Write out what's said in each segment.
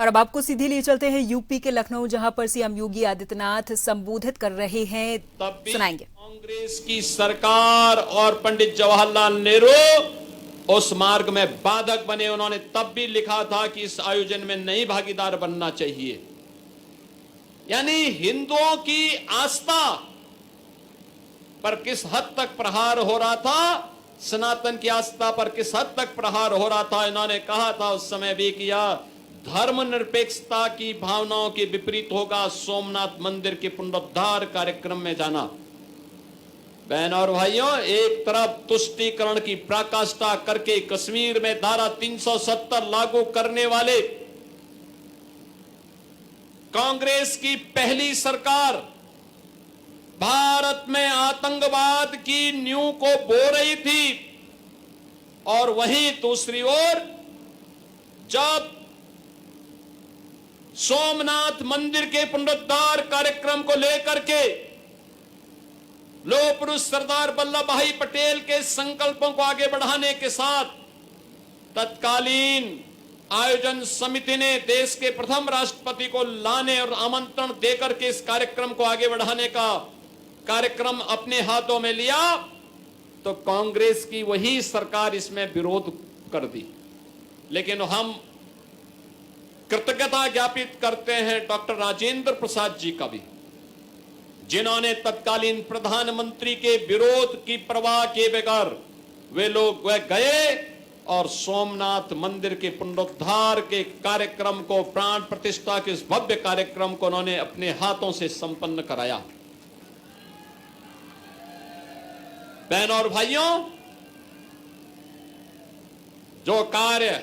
और अब आपको सीधे लिए चलते हैं यूपी के लखनऊ, जहां पर सीएम योगी आदित्यनाथ संबोधित कर रहे हैं। तब भी सुनाएंगे। कांग्रेस की सरकार और पंडित जवाहरलाल नेहरू उस मार्ग में बाधक बने। उन्होंने तब भी लिखा था कि इस आयोजन में नई भागीदार बनना चाहिए। यानी हिंदुओं की आस्था पर किस हद तक प्रहार हो रहा था, सनातन की आस्था पर किस हद तक प्रहार हो रहा था। इन्होंने कहा था उस समय भी किया, धर्मनिरपेक्षता की भावनाओं के विपरीत होगा सोमनाथ मंदिर के पुनरुद्धार कार्यक्रम में जाना। बहन और भाइयों, एक तरफ तुष्टीकरण की पराकाष्ठा करके कश्मीर में धारा 370 लागू करने वाले कांग्रेस की पहली सरकार भारत में आतंकवाद की नींव को बो रही थी, और वहीं दूसरी ओर जब सोमनाथ मंदिर के पुनरुद्धार कार्यक्रम को लेकर के लौह पुरुष सरदार वल्लभ भाई पटेल के संकल्पों को आगे बढ़ाने के साथ तत्कालीन आयोजन समिति ने देश के प्रथम राष्ट्रपति को लाने और आमंत्रण देकर के इस कार्यक्रम को आगे बढ़ाने का कार्यक्रम अपने हाथों में लिया, तो कांग्रेस की वही सरकार इसमें विरोध कर दी। लेकिन हम कृतज्ञता ज्ञापित करते हैं डॉक्टर राजेंद्र प्रसाद जी का भी, जिन्होंने तत्कालीन प्रधानमंत्री के विरोध की परवाह किए बगैर वह गए और सोमनाथ मंदिर के पुनरुद्धार के कार्यक्रम को, प्राण प्रतिष्ठा के इस भव्य कार्यक्रम को उन्होंने अपने हाथों से संपन्न कराया। बहन और भाइयों, जो कार्य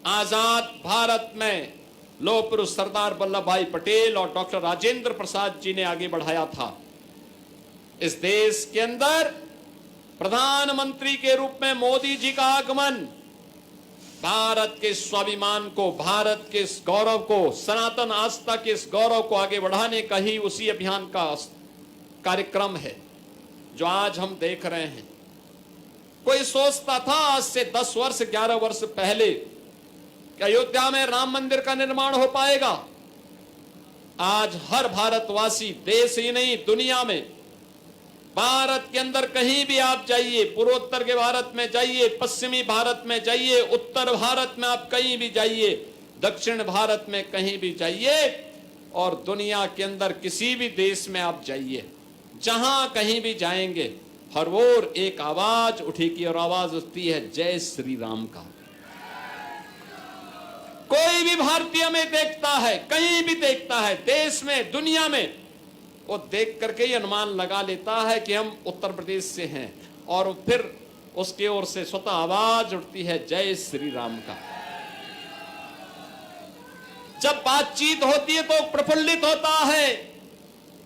आजाद भारत में लौह पुरुष सरदार वल्लभ भाई पटेल और डॉक्टर राजेंद्र प्रसाद जी ने आगे बढ़ाया था, इस देश के अंदर प्रधानमंत्री के रूप में मोदी जी का आगमन भारत के स्वाभिमान को, भारत के इस गौरव को, सनातन आस्था के इस गौरव को आगे बढ़ाने का ही उसी अभियान का कार्यक्रम है जो आज हम देख रहे हैं। कोई सोचता था आज से 10 वर्ष 11 वर्ष पहले कि अयोध्या में राम मंदिर का निर्माण हो पाएगा। आज हर भारतवासी, देश ही नहीं दुनिया में, भारत के अंदर कहीं भी आप जाइए, पूर्वोत्तर के भारत में जाइए, पश्चिमी भारत में जाइए, उत्तर भारत में आप कहीं भी जाइए, दक्षिण भारत में कहीं भी जाइए, और दुनिया के अंदर किसी भी देश में आप जाइए, जहां कहीं भी जाएंगे हर ओर एक आवाज उठेगी, और आवाज उठती है जय श्री राम का। कोई भी भारतीय में देखता है, कहीं भी देखता है, देश में दुनिया में, वो देख करके ही अनुमान लगा लेता है कि हम उत्तर प्रदेश से हैं, और फिर उसकी ओर से स्वतः आवाज उठती है जय श्री राम का। जब बातचीत होती है तो प्रफुल्लित होता है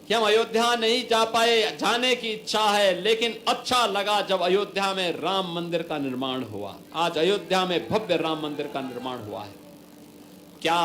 कि हम अयोध्या नहीं जा पाए, जाने की इच्छा है, लेकिन अच्छा लगा जब अयोध्या में राम मंदिर का निर्माण हुआ। आज अयोध्या में भव्य राम मंदिर का निर्माण हुआ है। क्या